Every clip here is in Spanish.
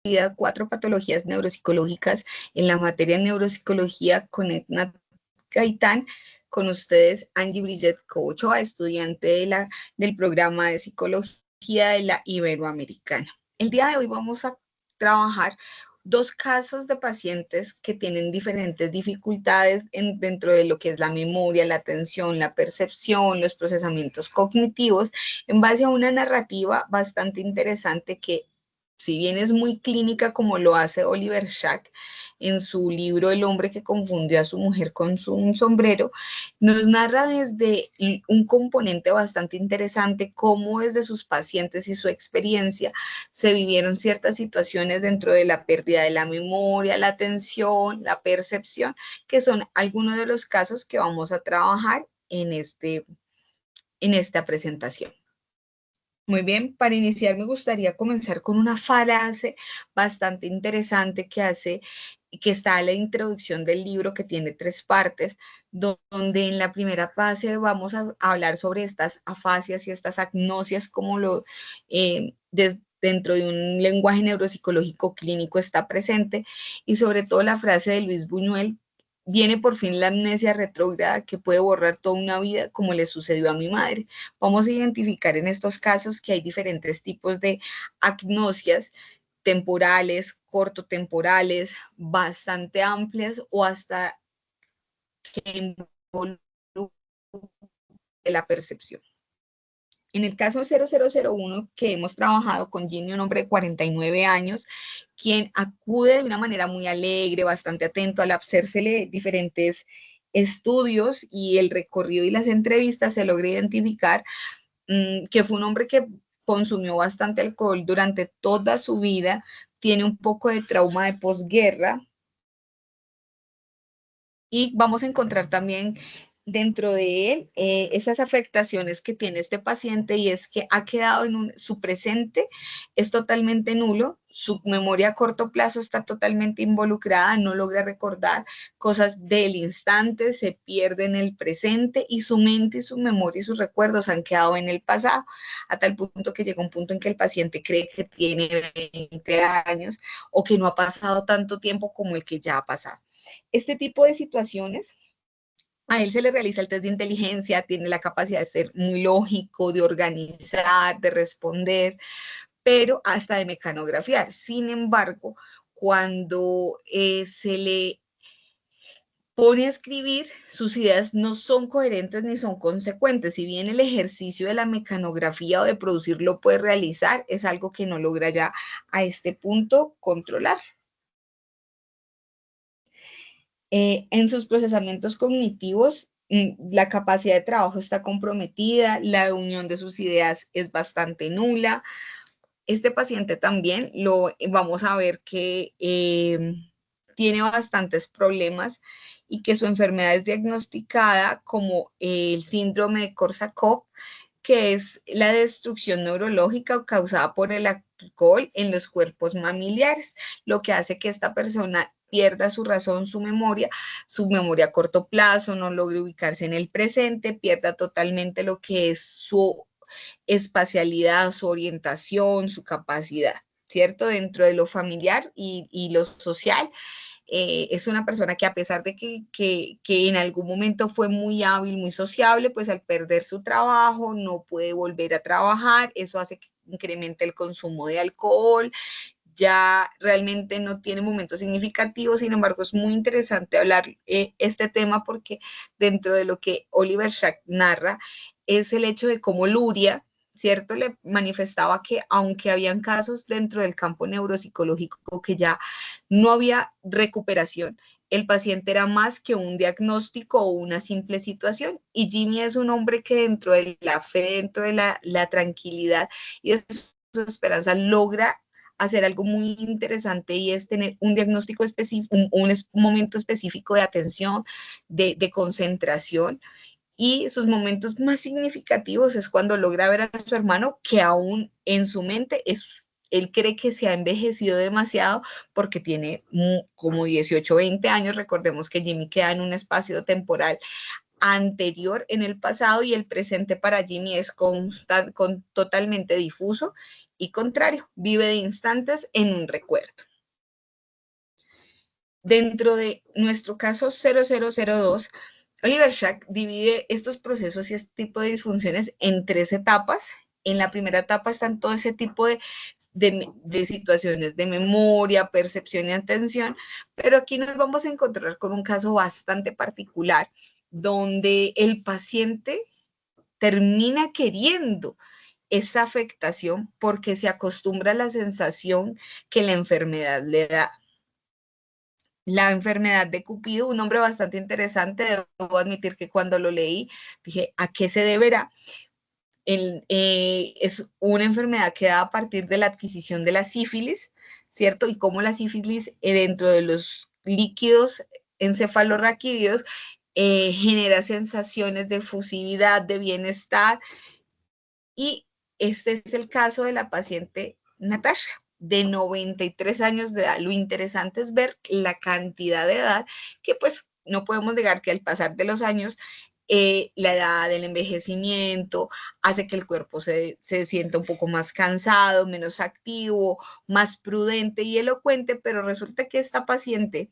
vida 4 patologías neuropsicológicas en la materia de neuropsicología con Edna Gaitán. Con ustedes, Angie Brillet Cochoa, estudiante del programa de psicología de la Iberoamericana. El día de hoy vamos a trabajar dos casos de pacientes que tienen diferentes dificultades dentro de lo que es la memoria, la atención, la percepción, los procesamientos cognitivos, en base a una narrativa bastante interesante que, si bien es muy clínica como lo hace Oliver Sacks en su libro El hombre que confundió a su mujer con un sombrero, nos narra desde un componente bastante interesante cómo desde sus pacientes y su experiencia se vivieron ciertas situaciones dentro de la pérdida de la memoria, la atención, la percepción, que son algunos de los casos que vamos a trabajar en esta presentación. Muy bien, para iniciar me gustaría comenzar con una frase bastante interesante que está en la introducción del libro, que tiene 3 partes, donde en la primera fase vamos a hablar sobre estas afasias y estas agnosias, como dentro de un lenguaje neuropsicológico clínico está presente, y sobre todo la frase de Luis Buñuel: viene por fin la amnesia retrógrada que puede borrar toda una vida, como le sucedió a mi madre. Vamos a identificar en estos casos que hay diferentes tipos de agnosias temporales, cortotemporales, bastante amplias o hasta que involucran la percepción. En el caso 0001, que hemos trabajado con Jimmy, un hombre de 49 años, quien acude de una manera muy alegre, bastante atento, al hacérsele diferentes estudios y el recorrido y las entrevistas, se logra identificar que fue un hombre que consumió bastante alcohol durante toda su vida, tiene un poco de trauma de posguerra, y vamos a encontrar también dentro de él esas afectaciones que tiene este paciente, y es que ha quedado su presente es totalmente nulo, su memoria a corto plazo está totalmente involucrada, no logra recordar cosas del instante, se pierde en el presente, y su mente y su memoria y sus recuerdos han quedado en el pasado, a tal punto que llega un punto en que el paciente cree que tiene 20 años o que no ha pasado tanto tiempo como el que ya ha pasado. Este tipo de situaciones, a él se le realiza el test de inteligencia, tiene la capacidad de ser muy lógico, de organizar, de responder, pero hasta de mecanografiar. Sin embargo, cuando se le pone a escribir, sus ideas no son coherentes ni son consecuentes. Si bien el ejercicio de la mecanografía o de producir lo puede realizar, es algo que no logra ya a este punto controlar. En sus procesamientos cognitivos, la capacidad de trabajo está comprometida, la unión de sus ideas es bastante nula. Este paciente también lo vamos a ver que tiene bastantes problemas, y que su enfermedad es diagnosticada como el síndrome de Korsakoff, que es la destrucción neurológica causada por el alcohol en los cuerpos mamiliares, lo que hace que esta persona pierda su razón, su memoria a corto plazo, no logre ubicarse en el presente, pierda totalmente lo que es su espacialidad, su orientación, su capacidad, ¿cierto? Dentro de lo familiar y lo social, es una persona que, a pesar de que en algún momento fue muy hábil, muy sociable, pues al perder su trabajo no puede volver a trabajar, eso hace que incremente el consumo de alcohol, ya realmente no tiene momentos significativos. Sin embargo, es muy interesante hablar este tema, porque dentro de lo que Oliver Sacks narra es el hecho de cómo Luria, ¿cierto?, le manifestaba que aunque habían casos dentro del campo neuropsicológico que ya no había recuperación, el paciente era más que un diagnóstico o una simple situación. Y Jimmy es un hombre que dentro de la fe, dentro de la tranquilidad y de su esperanza, logra hacer algo muy interesante, y es tener un diagnóstico específico, un momento específico de atención, de concentración, y sus momentos más significativos es cuando logra ver a su hermano, que aún en su mente él cree que se ha envejecido demasiado porque tiene como 18, 20 años. Recordemos que Jimmy queda en un espacio temporal anterior en el pasado, y el presente para Jimmy es totalmente difuso, y contrario, vive de instantes en un recuerdo. Dentro de nuestro caso 0002, Oliver Schack divide estos procesos y este tipo de disfunciones en 3 etapas. En la primera etapa están todo ese tipo de situaciones de memoria, percepción y atención, pero aquí nos vamos a encontrar con un caso bastante particular, donde el paciente termina queriendo esa afectación porque se acostumbra a la sensación que la enfermedad le da. La enfermedad de Cupido, un nombre bastante interesante, debo admitir que cuando lo leí dije, ¿a qué se deberá? Es una enfermedad que da a partir de la adquisición de la sífilis, ¿cierto? Y cómo la sífilis dentro de los líquidos encefalorraquídeos genera sensaciones de fusividad, de bienestar, y este es el caso de la paciente Natasha, de 93 años de edad. Lo interesante es ver la cantidad de edad que pues no podemos negar que al pasar de los años, la edad del envejecimiento hace que el cuerpo se sienta un poco más cansado, menos activo, más prudente y elocuente, pero resulta que esta paciente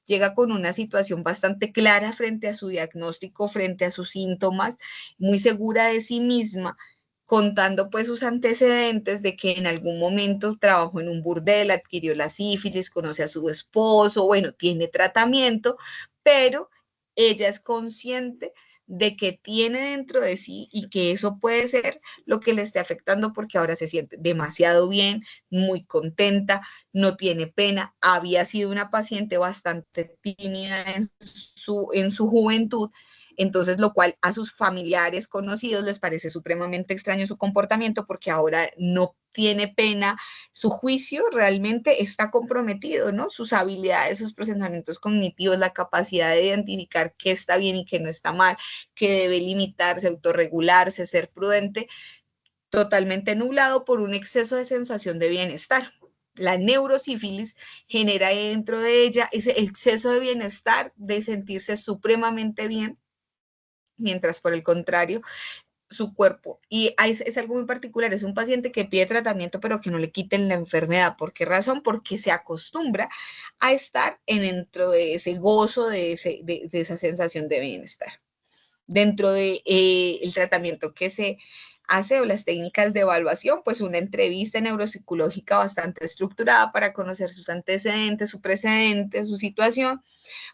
llega con una situación bastante clara frente a su diagnóstico, frente a sus síntomas, muy segura de sí misma, contando pues sus antecedentes de que en algún momento trabajó en un burdel, adquirió la sífilis, conoce a su esposo, bueno, tiene tratamiento, pero ella es consciente de que tiene dentro de sí y que eso puede ser lo que le esté afectando porque ahora se siente demasiado bien, muy contenta, no tiene pena, había sido una paciente bastante tímida en su juventud, entonces lo cual a sus familiares conocidos les parece supremamente extraño su comportamiento porque ahora no tiene pena, su juicio realmente está comprometido, ¿no? Sus habilidades, sus procesamientos cognitivos, la capacidad de identificar qué está bien y qué no está mal, que debe limitarse, autorregularse, ser prudente, totalmente nublado por un exceso de sensación de bienestar. La neurosífilis genera dentro de ella ese exceso de bienestar, de sentirse supremamente bien, mientras por el contrario, su cuerpo, y es algo muy particular, es un paciente que pide tratamiento pero que no le quiten la enfermedad. ¿Por qué razón? Porque se acostumbra a estar dentro de ese gozo, de esa sensación de bienestar. Dentro de el tratamiento que se hace o las técnicas de evaluación, pues una entrevista neuropsicológica bastante estructurada para conocer sus antecedentes, su precedente, su situación,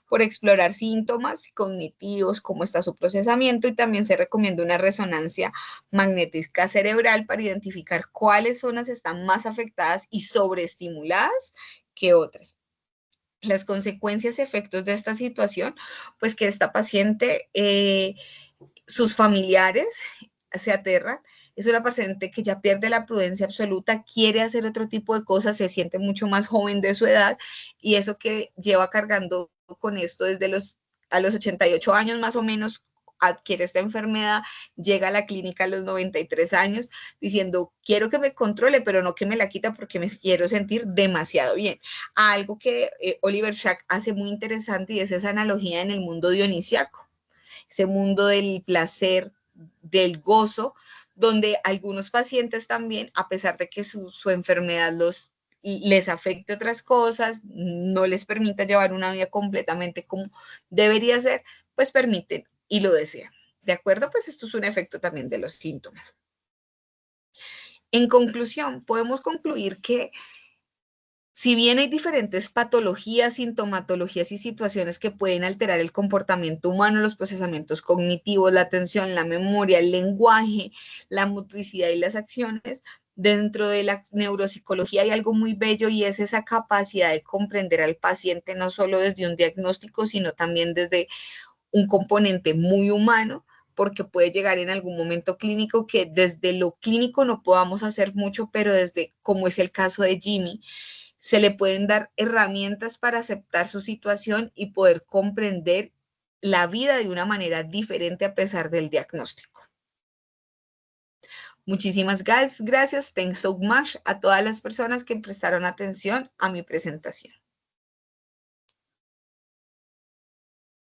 por explorar síntomas cognitivos, cómo está su procesamiento, y también se recomienda una resonancia magnética cerebral para identificar cuáles zonas están más afectadas y sobreestimuladas que otras. Las consecuencias y efectos de esta situación, pues que esta paciente, sus familiares se aterran. Es una paciente que ya pierde la prudencia absoluta, quiere hacer otro tipo de cosas, se siente mucho más joven de su edad, y eso que lleva cargando con esto desde a los 88 años más o menos, adquiere esta enfermedad, llega a la clínica a los 93 años diciendo, quiero que me controle, pero no que me la quita porque me quiero sentir demasiado bien. Algo que Oliver Schack hace muy interesante, y es esa analogía en el mundo dionisiaco, ese mundo del placer, del gozo, donde algunos pacientes también, a pesar de que su enfermedad les afecte otras cosas, no les permita llevar una vida completamente como debería ser, pues permiten y lo desean. ¿De acuerdo? Pues esto es un efecto también de los síntomas. En conclusión, podemos concluir que si bien hay diferentes patologías, sintomatologías y situaciones que pueden alterar el comportamiento humano, los procesamientos cognitivos, la atención, la memoria, el lenguaje, la motricidad y las acciones, dentro de la neuropsicología hay algo muy bello, y es esa capacidad de comprender al paciente no solo desde un diagnóstico, sino también desde un componente muy humano, porque puede llegar en algún momento clínico que desde lo clínico no podamos hacer mucho, pero desde, como es el caso de Jimmy, se le pueden dar herramientas para aceptar su situación y poder comprender la vida de una manera diferente a pesar del diagnóstico. Muchísimas gracias. Thanks so much a todas las personas que prestaron atención a mi presentación.